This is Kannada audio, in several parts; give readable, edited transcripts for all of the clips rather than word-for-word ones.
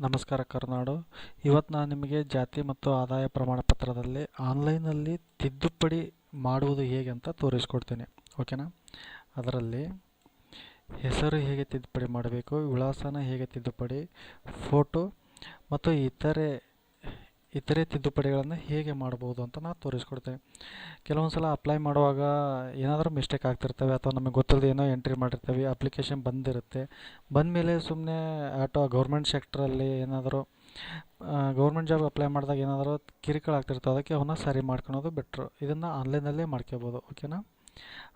ನಮಸ್ಕಾರ ಕರ್ನಾಡು. ಇವತ್ತು ನಾನು ನಿಮಗೆ ಜಾತಿ ಮತ್ತು ಆದಾಯ ಪ್ರಮಾಣ ಪತ್ರದಲ್ಲಿ ಆನ್ಲೈನಲ್ಲಿ ತಿದ್ದುಪಡಿ ಮಾಡುವುದು ಹೇಗೆ ಅಂತ ತೋರಿಸ್ಕೊಡ್ತೀನಿ. ಓಕೆನಾ? ಅದರಲ್ಲಿ ಹೆಸರು ಹೇಗೆ ತಿದ್ದುಪಡಿ ಮಾಡಬೇಕು, ವಿಳಾಸನ ಹೇಗೆ ತಿದ್ದುಪಡಿ, ಫೋಟೋ ಮತ್ತು ಇತರೆ ತಿದ್ದುಪಡಿಗಳನ್ನು ಹೇಗೆ ಮಾಡ್ಬೋದು ಅಂತ ನಾನು ತೋರಿಸ್ಕೊಡ್ತೇನೆ. ಕೆಲವೊಂದು ಸಲ ಅಪ್ಲೈ ಮಾಡುವಾಗ ಏನಾದರೂ ಮಿಸ್ಟೇಕ್ ಆಗ್ತಿರ್ತವೆ ಅಥವಾ ನಮಗೆ ಗೊತ್ತಿಲ್ಲದೆ ಏನೋ ಎಂಟ್ರಿ ಮಾಡಿರ್ತೀವಿ, ಅಪ್ಲಿಕೇಶನ್ ಬಂದಿರುತ್ತೆ. ಬಂದಮೇಲೆ ಸುಮ್ಮನೆ ಗೌರ್ಮೆಂಟ್ ಸೆಕ್ಟ್ರಲ್ಲಿ ಏನಾದರೂ ಗೌರ್ಮೆಂಟ್ ಜಾಬ್ ಅಪ್ಲೈ ಮಾಡಿದಾಗ ಏನಾದರೂ ಕಿರಿಕಿರಿ ಆಗ್ತಿರ್ತವೆ, ಅದಕ್ಕೆ ಅವನ್ನ ಸರಿ ಮಾಡ್ಕೊಳೋದು ಬೆಟ್ರು. ಇದನ್ನು ಆನ್ಲೈನಲ್ಲೇ ಮಾಡ್ಕೋಬೋದು. ಓಕೆನಾ?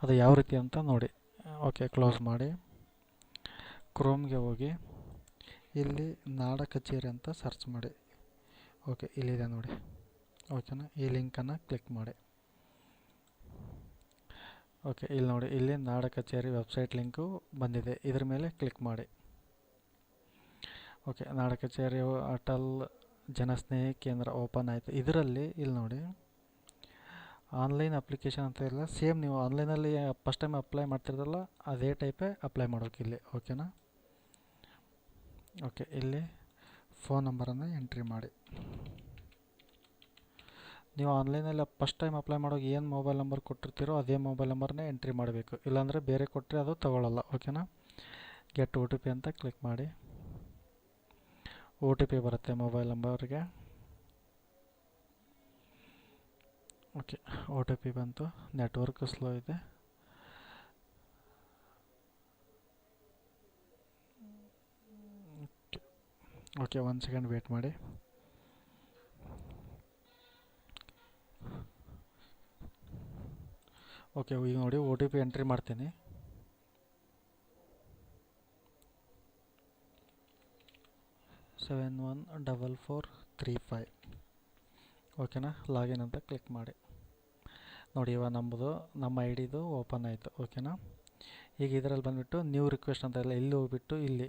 ಅದು ಯಾವ ರೀತಿ ಅಂತ ನೋಡಿ. ಓಕೆ, ಕ್ಲೋಸ್ ಮಾಡಿ ಕ್ರೋಮ್ಗೆ ಹೋಗಿ ಇಲ್ಲಿ ನಾಡ ಕಚೇರಿ ಅಂತ ಸರ್ಚ್ ಮಾಡಿ. ಓಕೆ, ಇಲ್ಲಿದೆ ನೋಡಿ. ಓಕೆನಾ? ಈ ಲಿಂಕನ್ನು ಕ್ಲಿಕ್ ಮಾಡಿ. ಓಕೆ, ಇಲ್ಲಿ ನೋಡಿ, ಇಲ್ಲಿ ನಾಡ ಕಚೇರಿ ವೆಬ್ಸೈಟ್ ಲಿಂಕು ಬಂದಿದೆ. ಇದ್ರ ಮೇಲೆ ಕ್ಲಿಕ್ ಮಾಡಿ. ಓಕೆ, ನಾಡ ಕಚೇರಿ ಅಟಲ್ ಜನಸ್ನೇಹಿ ಕೇಂದ್ರ ಓಪನ್ ಆಯಿತು. ಇದರಲ್ಲಿ ಇಲ್ಲಿ ನೋಡಿ ಆನ್ಲೈನ್ ಅಪ್ಲಿಕೇಶನ್ ಅಂತ ಇಲ್ಲ, ಸೇಮ್ ನೀವು ಆನ್ಲೈನಲ್ಲಿ ಫಸ್ಟ್ ಟೈಮ್ ಅಪ್ಲೈ ಮಾಡ್ತಿರೋದಲ್ಲ ಅದೇ ಟೈಪೇ ಅಪ್ಲೈ ಮಾಡೋಕೆ ಇಲ್ಲಿ. ಓಕೆನಾ? ಓಕೆ, ಇಲ್ಲಿ ಫೋನ್ ನಂಬರನ್ನು ಎಂಟ್ರಿ ಮಾಡಿ. ನೀವು ಆನ್ಲೈನಲ್ಲಿ ಫಸ್ಟ್ ಟೈಮ್ ಅಪ್ಲೈ ಮಾಡೋಕೆ ಏನು ಮೊಬೈಲ್ ನಂಬರ್ ಕೊಟ್ಟಿರ್ತೀರೋ ಅದೇ ಮೊಬೈಲ್ ನಂಬರ್ನೇ ಎಂಟ್ರಿ ಮಾಡಬೇಕು, ಇಲ್ಲಾಂದರೆ ಬೇರೆ ಕೊಟ್ಟರೆ ಅದು ತಗೊಳ್ಳಲ್ಲ. ಓಕೆನಾ? ಗೆಟ್ OTP ಅಂತ ಕ್ಲಿಕ್ ಮಾಡಿ. OTP ಬರುತ್ತೆ ಮೊಬೈಲ್ ನಂಬರ್ಗೆ. ಓಕೆ, OTP ಬಂತು. ನೆಟ್ವರ್ಕ್ ಸ್ಲೋ ಇದೆ. ಓಕೆ, 1 ಸೆಕೆಂಡ್ ವೇಟ್ ಮಾಡಿ. ಓಕೆ, ಈಗ ನೋಡಿ OTP ಎಂಟ್ರಿ ಮಾಡ್ತೀನಿ. ಸೆವೆನ್ 14435. ಓಕೆನಾ? ಲಾಗಿನ್ ಅಂತ ಕ್ಲಿಕ್ ಮಾಡಿ. ನೋಡಿ, ಇವಾಗ ನಮ್ಮ ID ಓಪನ್ ಆಯಿತು. ಓಕೆನಾ? ಈಗ ಇದರಲ್ಲಿ ಬಂದುಬಿಟ್ಟು ನ್ಯೂ ರಿಕ್ವೆಸ್ಟ್ ಅಂತ ಇಲ್ಲ, ಇಲ್ಲಿ ಹೋಗ್ಬಿಟ್ಟು ಇಲ್ಲಿ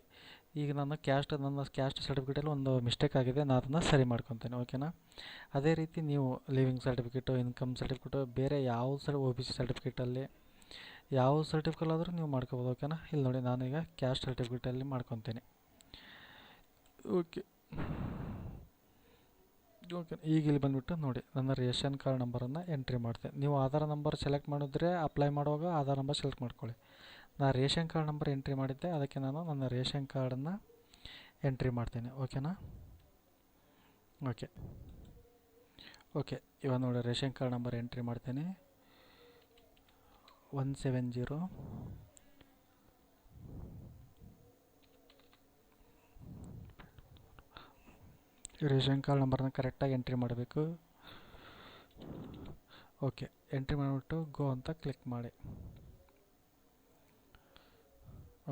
ಈಗ ನನ್ನ ಕ್ಯಾಸ್ಟ್ ಸರ್ಟಿಫಿಕೇಟಲ್ಲಿ ಒಂದು ಮಿಸ್ಟೇಕ್ ಆಗಿದೆ, ನಾನು ಅದನ್ನು ಸರಿ ಮಾಡ್ಕೊತೇನೆ. ಓಕೆನಾ? ಅದೇ ರೀತಿ ನೀವು ಲಿವಿಂಗ್ ಸರ್ಟಿಫಿಕೇಟು, ಇನ್ಕಮ್ ಸರ್ಟಿಫಿಕೇಟು, ಬೇರೆ ಯಾವ OBC ಸರ್ಟಿಫಿಕೇಟಲ್ಲಿ ಯಾವ ಸರ್ಟಿಫಿಕೇಟ್ ಆದರೂ ನೀವು ಮಾಡ್ಕೋಬೋದು. ಓಕೆನಾ? ಇಲ್ಲಿ ನೋಡಿ, ನಾನೀಗ ಕ್ಯಾಸ್ಟ್ ಸರ್ಟಿಫಿಕೇಟಲ್ಲಿ ಮಾಡ್ಕೊತೀನಿ. ಓಕೆ, ಈಗ ಇಲ್ಲಿ ಬಂದುಬಿಟ್ಟು ನೋಡಿ, ನನ್ನ ರೇಷನ್ ಕಾರ್ಡ್ ನಂಬರನ್ನು ಎಂಟ್ರಿ ಮಾಡ್ತೇನೆ. ನೀವು ಆಧಾರ್ ನಂಬರ್ ಸೆಲೆಕ್ಟ್ ಮಾಡಿದ್ರೆ ಅಪ್ಲೈ ಮಾಡುವಾಗ ಆಧಾರ್ ನಂಬರ್ ಸೆಲೆಕ್ಟ್ ಮಾಡ್ಕೊಳ್ಳಿ. ನಾನು ರೇಷನ್ ಕಾರ್ಡ್ ನಂಬರ್ ಎಂಟ್ರಿ ಮಾಡಿದ್ದೆ, ಅದಕ್ಕೆ ನಾನು ನನ್ನ ರೇಷನ್ ಕಾರ್ಡನ್ನು ಎಂಟ್ರಿ ಮಾಡ್ತೇನೆ. ಓಕೆನಾ? ಓಕೆ, ಇವಾಗ ನೋಡಿ ರೇಷನ್ ಕಾರ್ಡ್ ನಂಬರ್ ಎಂಟ್ರಿ ಮಾಡ್ತೇನೆ. 170. ರೇಷನ್ ಕಾರ್ಡ್ ನಂಬರ್ನ ಕರೆಕ್ಟಾಗಿ ಎಂಟ್ರಿ ಮಾಡಬೇಕು. ಓಕೆ, ಎಂಟ್ರಿ ಮಾಡಿಬಿಟ್ಟು ಗೋ ಅಂತ ಕ್ಲಿಕ್ ಮಾಡಿ.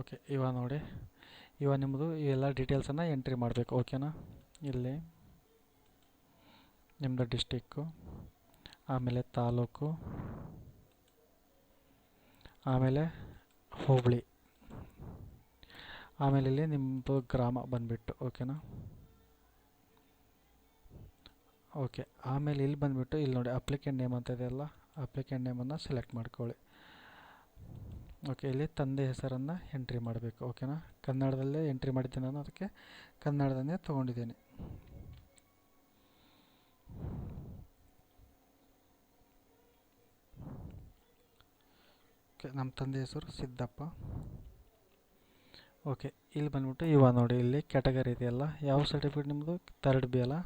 ಓಕೆ, ಇವಾಗ ನೋಡಿ, ಇವಾಗ ನಿಮ್ಮದು ಇವೆಲ್ಲ ಡೀಟೇಲ್ಸನ್ನು ಎಂಟ್ರಿ ಮಾಡಬೇಕು. ಓಕೆನಾ? ಇಲ್ಲಿ ನಿಮ್ಮದು ಡಿಸ್ಟಿಕ್ಕು, ಆಮೇಲೆ ತಾಲೂಕು, ಆಮೇಲೆ ಹೋಬಳಿ, ಆಮೇಲೆ ಇಲ್ಲಿ ನಿಮ್ಮದು ಗ್ರಾಮ ಬಂದುಬಿಟ್ಟು. ಓಕೆನಾ? ಓಕೆ, ಆಮೇಲೆ ಇಲ್ಲಿ ಬಂದುಬಿಟ್ಟು ಇಲ್ಲಿ ನೋಡಿ ಅಪ್ಲಿಕೆಂಟ್ ನೇಮ್ ಅಂತ ಇದೆಯಲ್ಲ, ಅಪ್ಲಿಕೆಂಟ್ ನೇಮನ್ನು ಸೆಲೆಕ್ಟ್ ಮಾಡ್ಕೊಳ್ಳಿ. ಓಕೆ, ಇಲ್ಲಿ ತಂದೆ ಹೆಸರನ್ನು ಎಂಟ್ರಿ ಮಾಡಬೇಕು. ಓಕೆನಾ? ಕನ್ನಡದಲ್ಲೇ ಎಂಟ್ರಿ ಮಾಡಿದ್ದೀನಿ ನಾನು, ಅದಕ್ಕೆ ಕನ್ನಡದನ್ನೇ ತೊಗೊಂಡಿದ್ದೀನಿ. ಓಕೆ, ನಮ್ಮ ತಂದೆ ಹೆಸರು ಸಿದ್ದಪ್ಪ. ಓಕೆ, ಇಲ್ಲಿ ಬಂದುಬಿಟ್ಟು ಇವಾಗ ನೋಡಿ, ಇಲ್ಲಿ ಕ್ಯಾಟಗರಿ ಇದೆಯಲ್ಲ, ಯಾವ ಸರ್ಟಿಫಿಕೇಟ್ ನಿಮ್ಮದು 3rd B ಅಲ್ಲ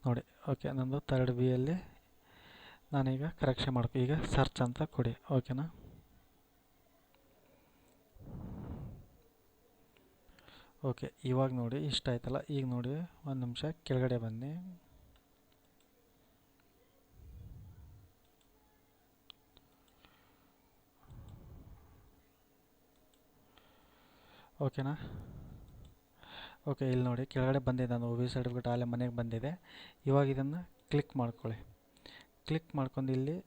ನೋಡಿ. ಓಕೆ, ನಮ್ಮದು 3rd B ಯಲ್ಲಿ ನಾನೀಗ ಕರೆಕ್ಷನ್ ಮಾಡ್ಕೊ, ಈಗ ಸರ್ಚ್ ಅಂತ ಕೊಡಿ. ಓಕೆನಾ? ಓಕೆ, ಇವಾಗ ನೋಡಿ ಇಷ್ಟ ಆಯ್ತಲ್ಲ. ಈಗ ನೋಡಿ ಒಂದು ನಿಮಿಷ ಕೆಳಗಡೆ ಬನ್ನಿ. ಓಕೆನಾ? ಓಕೆ, ಇಲ್ಲಿ ನೋಡಿ ಕೆಳಗಡೆ ಬಂದಿದೆ, ನಾನು OBC ಸರ್ಟಿಫಿಕೇಟ್ ಅಲ್ಲೇ ಮನೆಗೆ ಬಂದಿದೆ. ಇವಾಗ ಇದನ್ನು ಕ್ಲಿಕ್ ಮಾಡ್ಕೊಳ್ಳಿ. ಕ್ಲಿಕ್ ಮಾಡ್ಕೊಂಡು ಇಲ್ಲಿ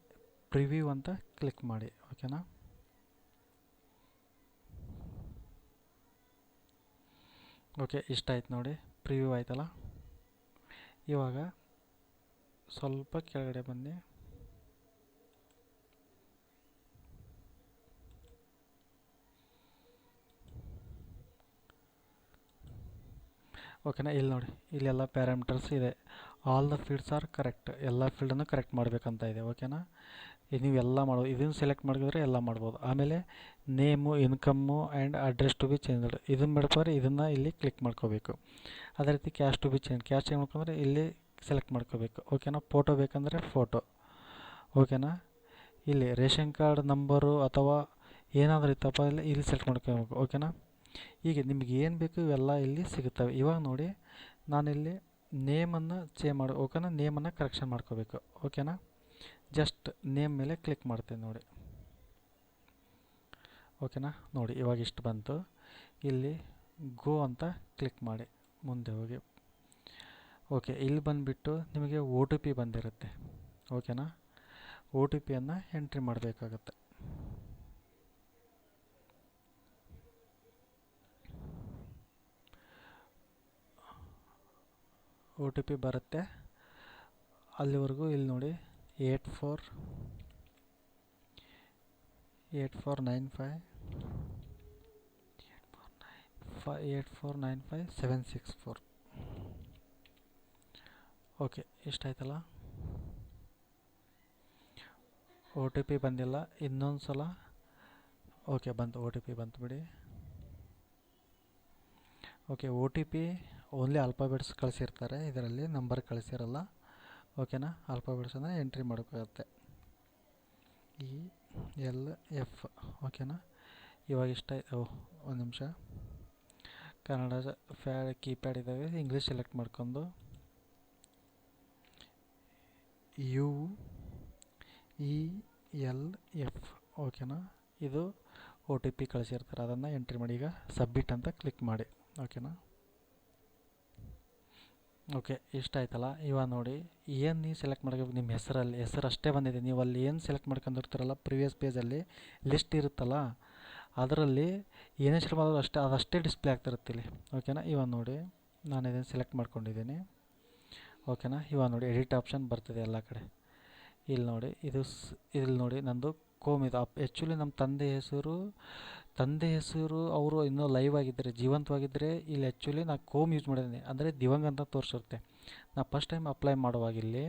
ಪ್ರಿವ್ಯೂ ಅಂತ ಕ್ಲಿಕ್ ಮಾಡಿ. ಓಕೆನಾ? ಓಕೆ, ಇಷ್ಟ ಆಯ್ತು ನೋಡಿ, ಪ್ರಿವ್ಯೂ ಆಯ್ತಲ್ಲ. ಇವಾಗ ಸ್ವಲ್ಪ ಕೆಳಗಡೆ ಬನ್ನಿ. ಓಕೆನಾ. ಇಲ್ಲಿ ನೋಡಿ, ಇಲ್ಲೆಲ್ಲ ಪ್ಯಾರಾಮೀಟರ್ಸ್ ಇದೆ. All the fields are correct, ಎಲ್ಲ ಫೀಲ್ಡನ್ನು ಕರೆಕ್ಟ್ ಮಾಡಬೇಕಂತ ಇದೆ. ಓಕೆನಾ. ಇದು ನೀವೆಲ್ಲ ಮಾಡ್ಬೋದು, ಇದನ್ನು ಸೆಲೆಕ್ಟ್ ಮಾಡಿದ್ರೆ ಎಲ್ಲ ಮಾಡ್ಬೋದು. ಆಮೇಲೆ name, income and address to be changed, ಇದನ್ನು ಮಾಡ್ಕೊಂಡ್ರೆ ಇದನ್ನು ಇಲ್ಲಿ ಕ್ಲಿಕ್ ಮಾಡ್ಕೋಬೇಕು. ಅದೇ ರೀತಿ caste to be change, caste change ಮಾಡ್ಕೊಂಡ್ರೆ ಇಲ್ಲಿ ಸೆಲೆಕ್ಟ್ ಮಾಡ್ಕೋಬೇಕು. ಓಕೆನಾ. ಫೋಟೋ ಬೇಕಂದರೆ ಫೋಟೋ. ಓಕೆನಾ. ಇಲ್ಲಿ ರೇಷನ್ ಕಾರ್ಡ್ ನಂಬರು ಅಥವಾ ಏನಾದರೂ ಇತ್ತಪ್ಪ ಇಲ್ಲಿ ಸೆಲೆಕ್ಟ್ ಮಾಡ್ಕೋಬೇಕು. ಓಕೆನಾ. ಹೀಗೆ ನಿಮ್ಗೆ ಏನು ಬೇಕು ಇವೆಲ್ಲ ಇಲ್ಲಿ ಸಿಗುತ್ತವೆ. ಇವಾಗ ನೋಡಿ, ನಾನಿಲ್ಲಿ ನೇಮನ್ನು ಚೇಂಜ್ ಓಕೆನಾ, ನೇಮನ್ನು ಕರೆಕ್ಷನ್ ಮಾಡ್ಕೋಬೇಕು. ಓಕೆನಾ. ಜಸ್ಟ್ ನೇಮ್ ಮೇಲೆ ಕ್ಲಿಕ್ ಮಾಡ್ತೀನಿ ನೋಡಿ. ಓಕೆನಾ. ನೋಡಿ ಇವಾಗ ಇಷ್ಟು ಬಂತು. ಇಲ್ಲಿ ಗೋ ಅಂತ ಕ್ಲಿಕ್ ಮಾಡಿ ಮುಂದೆ ಹೋಗಿ. ಓಕೆ, ಇಲ್ಲಿ ಬಂದುಬಿಟ್ಟು ನಿಮಗೆ ಒ ಟಿ ಪಿ ಬಂದಿರುತ್ತೆ. ಓಕೆನಾ. ಒ ಟಿ ಪಿಯನ್ನು ಎಂಟ್ರಿ ಮಾಡಬೇಕಾಗತ್ತೆ. ಒ ಟಿ ಪಿ ಬರುತ್ತೆ. ಅಲ್ಲಿವರೆಗೂ ಇಲ್ಲಿ ನೋಡಿ 8495 ಓಕೆ, ಇಷ್ಟಾಯ್ತಲ್ಲ. ಒ ಟಿ ಪಿ ಬಂದಿಲ್ಲ, ಇನ್ನೊಂದು ಸಲ. ಓಕೆ, ಬಂತು, ಒ ಟಿ ಪಿ ಬಂತು ಬಿಡಿ. Okay, O T P only alphabets ಕಳಿಸಿರ್ತಾರೆ, ಇದರಲ್ಲಿ ನಂಬರ್ ಕಳಿಸಿರಲ್ಲ. ಓಕೆನಾ. ಆಲ್ಫಾಬೆಟ್ಸ್ ಅಂದರೆ ಎಂಟ್ರಿ ಮಾಡೋಕ್ಕಾಗತ್ತೆ. ELF. ಓಕೆನಾ. ಇವಾಗ ಒಂದು ನಿಮಿಷ. ಕನ್ನಡ ಕೀಪ್ಯಾಡ್ ಇದ್ದಾವೆ, ಇಂಗ್ಲೀಷ್ ಸೆಲೆಕ್ಟ್ ಮಾಡ್ಕೊಂಡು UELF. ಓಕೆನಾ. ಇದು ಒ ಟಿ ಪಿ ಕಳಿಸಿರ್ತಾರೆ, ಅದನ್ನು ಎಂಟ್ರಿ ಮಾಡಿ. ಈಗ ಸಬ್ಮಿಟ್ ಅಂತ ಕ್ಲಿಕ್ ಮಾಡಿ. ಓಕೆನಾ. ಓಕೆ, ಇಷ್ಟ ಆಯ್ತಲ್ಲ. ಇವಾಗ ನೋಡಿ, ಏನು ನೀವು ಸೆಲೆಕ್ಟ್ ಮಾಡ್ಕೋಬೇಕು, ನಿಮ್ಮ ಹೆಸರು ಅಷ್ಟೇ ಬಂದಿದೆ. ನೀವು ಅಲ್ಲಿ ಏನು ಸೆಲೆಕ್ಟ್ ಮಾಡ್ಕೊಂಡಿರ್ತೀರಲ್ಲ, ಪ್ರಿವಿಯಸ್ ಪೇಜಲ್ಲಿ ಲಿಸ್ಟ್ ಇರುತ್ತಲ್ಲ, ಅದರಲ್ಲಿ ಏನೇ ಸೆಲೆಕ್ಟ್ ಮಾಡೋದು ಅದಷ್ಟೇ ಡಿಸ್ಪ್ಲೇ ಆಗ್ತಿರುತ್ತೆ ಇಲ್ಲಿ. ಓಕೆನಾ. ಇವಾಗ ನೋಡಿ, ನಾನು ಇದನ್ನು ಸೆಲೆಕ್ಟ್ ಮಾಡ್ಕೊಂಡಿದ್ದೀನಿ. ಓಕೆನಾ. ಇವಾಗ ನೋಡಿ, ಎಡಿಟ್ ಆಪ್ಷನ್ ಬರ್ತಿದೆ ಎಲ್ಲ ಕಡೆ. ಇಲ್ಲಿ ನೋಡಿ, ಇಲ್ಲಿ ನೋಡಿ ನಂದು ಕೋಮ್ ಇದು. ಆ್ಯಕ್ಚುಲಿ ನಮ್ಮ ತಂದೆ ಹೆಸರು ಅವರು ಇನ್ನೂ ಲೈವ್ ಆಗಿದ್ದರೆ, ಜೀವಂತವಾಗಿದ್ದರೆ, ಇಲ್ಲಿ ಆ್ಯಕ್ಚುಲಿ ನಾನು ಕೋಮ್ ಯೂಸ್ ಮಾಡಿದ್ದೀನಿ, ಅಂದರೆ ದಿವಂಗ ಅಂತ ತೋರಿಸುತ್ತೆ. ನಾನು ಫಸ್ಟ್ ಟೈಮ್ ಅಪ್ಲೈ ಮಾಡುವಾಗ ಇಲ್ಲಿ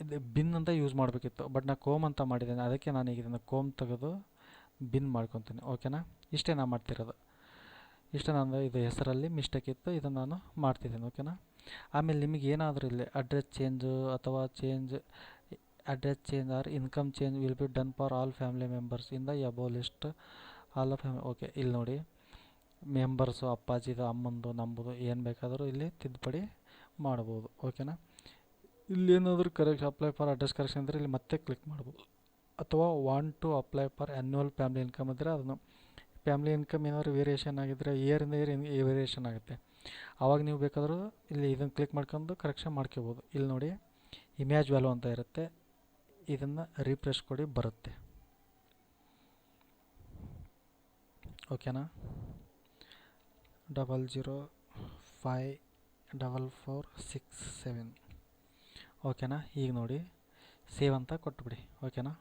ಇದು ಬಿನ್ ಅಂತ ಯೂಸ್ ಮಾಡಬೇಕಿತ್ತು, ಬಟ್ ನಾನು ಕೋಮ್ ಅಂತ ಮಾಡಿದ್ದೇನೆ. ಅದಕ್ಕೆ ನಾನು ಈಗ ಇದನ್ನು ಕೋಮ್ ತೆಗೆದು ಬಿನ್ ಮಾಡ್ಕೊತೀನಿ. ಓಕೆನಾ. ಇಷ್ಟೇ ನಾನು ಮಾಡ್ತಿರೋದು. ಇಷ್ಟೇ, ನಾನು ಇದು ಹೆಸರಲ್ಲಿ ಮಿಸ್ಟೇಕ್ ಇತ್ತು, ಇದನ್ನು ನಾನು ಮಾಡ್ತಿದ್ದೀನಿ. ಓಕೆನಾ. ಆಮೇಲೆ ನಿಮಗೆ ಏನಾದರೂ ಇಲ್ಲಿ ಅಡ್ರೆಸ್ ಚೇಂಜು ಅಥವಾ address change or income change will be done for all family members in the above list all of okay. ಇಲ್ಲಿ ನೋಡಿ, ಮೆಂಬರ್ಸು ಅಪ್ಪಾಜಿದು, ಅಮ್ಮಂದು, ನಮ್ಮದು ಏನು ಬೇಕಾದರೂ ಇಲ್ಲಿ ತಿದ್ದುಪಡಿ ಮಾಡ್ಬೋದು. ಓಕೆನಾ. ಇಲ್ಲೇನಾದರೂ ಅಪ್ಲೈ ಫಾರ್ ಅಡ್ರೆಸ್ ಕರೆಕ್ಷನ್ ಇದ್ದರೆ ಇಲ್ಲಿ ಮತ್ತೆ ಕ್ಲಿಕ್ ಮಾಡ್ಬೋದು. ಅಥವಾ want to apply for annual family income ಇದ್ದರೆ ಅದನ್ನು ಫ್ಯಾಮಿಲಿ ಇನ್ಕಮ್ ಏನಾದರೂ ವೇರಿಯೇಷನ್ ಆಗಿದ್ದರೆ ಇಯರಿಂದ ಇಯರ್ ವೇರಿಯೇಷನ್ ಆಗುತ್ತೆ. ಆವಾಗ ನೀವು ಬೇಕಾದರೂ ಇಲ್ಲಿ ಇದನ್ನು ಕ್ಲಿಕ್ ಮಾಡ್ಕೊಂಡು ಕರೆಕ್ಷನ್ ಮಾಡ್ಕೋಬೋದು. ಇಲ್ಲಿ ನೋಡಿ, ಇಮೇಜ್ ವ್ಯಾಲ್ಯೂ ಅಂತ ಇರುತ್ತೆ, ಇದನ್ನು ರಿಫ್ರೆಶ್ ಕೊಡಿ, ಬರುತ್ತೆ. ಓಕೆನಾ. 005447. ಓಕೆನಾ. ಈಗ ನೋಡಿ, ಸೇವ್ ಅಂತ ಕೊಟ್ಬಿಡಿ. ಓಕೆನಾ.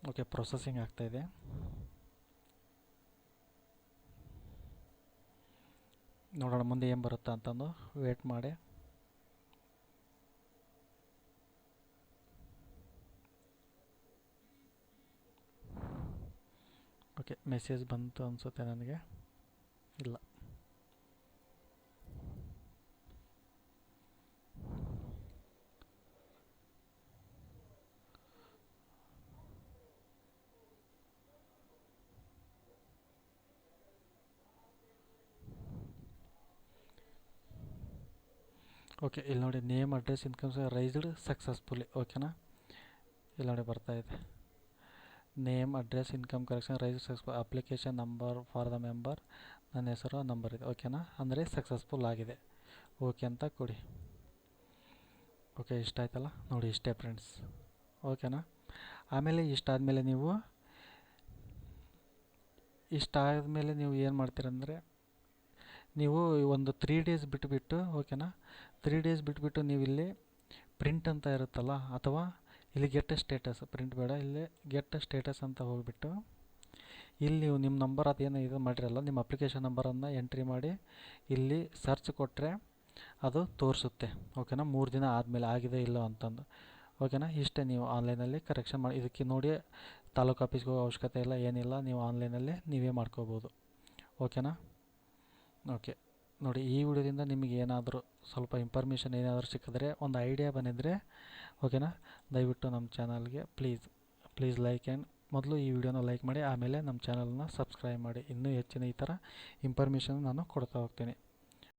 ಓಕೆ, ಪ್ರೊಸೆಸಿಂಗ್ ಆಗ್ತಾಯಿದೆ. ನೋಡೋಣ ಮುಂದೆ ಏನು ಬರುತ್ತಾ ಅಂತಂದು ವೇಟ್ ಮಾಡಿ. ಓಕೆ, ಮೆಸೇಜ್ ಬಂತು ಅನಿಸುತ್ತೆ ನನಗೆ. ಇಲ್ಲ. ಓಕೆ, ಇಲ್ಲಿ ನೋಡಿ, name, address, incomes raised successfully. ಓಕೆನಾ. ಇಲ್ಲಿ ನೋಡಿ ಬರ್ತಾಯಿದೆ, name, address, income correction raise successful, application number for the member, ನನ್ನ ಹೆಸರು ನಂಬರ್ ಇದೆ. ಓಕೆನಾ. ಅಂದರೆ ಸಕ್ಸಸ್ಫುಲ್ ಆಗಿದೆ. ಓಕೆ ಅಂತ ಕೊಡಿ. ಓಕೆ, ಇಷ್ಟ ಆಯ್ತಲ್ಲ. ನೋಡಿ, ಇಷ್ಟೇ ಫ್ರೆಂಡ್ಸ್. ಓಕೆನಾ. ಆಮೇಲೆ ಇಷ್ಟಾದಮೇಲೆ ನೀವು ಏನು ಮಾಡ್ತೀರಂದರೆ, ನೀವು ಒಂದು 3 ಡೇಸ್ ಬಿಟ್ಟುಬಿಟ್ಟು, ಓಕೆನಾ, 3 ಡೇಸ್ ಬಿಟ್ಟುಬಿಟ್ಟು ನೀವು ಇಲ್ಲಿ ಪ್ರಿಂಟ್ ಅಂತ ಇರುತ್ತಲ್ಲ, ಅಥವಾ ಇಲ್ಲಿ ಗೆಟ್ ಸ್ಟೇಟಸ್, ಪ್ರಿಂಟ್ ಬೇಡ, ಇಲ್ಲಿ ಗೆಟ್ ಸ್ಟೇಟಸ್ ಅಂತ ಹೋಗಿಬಿಟ್ಟು ಇಲ್ಲಿ ನೀವು ನಿಮ್ಮ ನಂಬರ್ ಅದೇನು ಇದು ಮಾಡಿರಲ್ಲ, ನಿಮ್ಮ ಅಪ್ಲಿಕೇಶನ್ ನಂಬರನ್ನು ಎಂಟ್ರಿ ಮಾಡಿ ಇಲ್ಲಿ ಸರ್ಚ್ ಕೊಟ್ಟರೆ ಅದು ತೋರಿಸುತ್ತೆ. ಓಕೆನಾ, 3 ದಿನ ಆದಮೇಲೆ ಆಗಿದೆ ಇಲ್ಲೋ ಅಂತಂದು. ಓಕೆನಾ, ಇಷ್ಟೇ. ನೀವು ಆನ್ಲೈನಲ್ಲಿ ಕರೆಕ್ಷನ್ ಮಾಡಿ, ಇದಕ್ಕೆ ನೋಡಿ ತಾಲೂಕು ಆಫೀಸ್ಗೆ ಹೋಗೋ ಅವಶ್ಯಕತೆ ಇಲ್ಲ, ಏನಿಲ್ಲ. ನೀವು ಆನ್ಲೈನಲ್ಲೇ ನೀವೇ ಮಾಡ್ಕೋಬೋದು. ಓಕೆನಾ. ಓಕೆ ನೋಡಿ, ಈ ವಿಡಿಯೋದಿಂದ ನಿಮಗೆ ಏನಾದರೂ ಸ್ವಲ್ಪ ಇನ್ಫಾರ್ಮೇಷನ್ ಏನಾದರೂ ಸಿಕ್ಕಿದ್ರೆ, ಒಂದು ಐಡಿಯಾ ಬಂದಿದ್ದರೆ, ಓಕೆನಾ, ದಯವಿಟ್ಟು ನಮ್ಮ ಚಾನಲ್ಗೆ ಪ್ಲೀಸ್ ಲೈಕ್ ಆ್ಯಂಡ್ ಮೊದಲು ಈ ವಿಡಿಯೋನ ಲೈಕ್ ಮಾಡಿ, ಆಮೇಲೆ ನಮ್ಮ ಚಾನಲ್ನ ಸಬ್ಸ್ಕ್ರೈಬ್ ಮಾಡಿ. ಇನ್ನೂ ಹೆಚ್ಚಿನ ಈ ಥರ ಇನ್ಫಾರ್ಮೇಷನ್ ನಾನು ಕೊಡ್ತಾ ಹೋಗ್ತೀನಿ.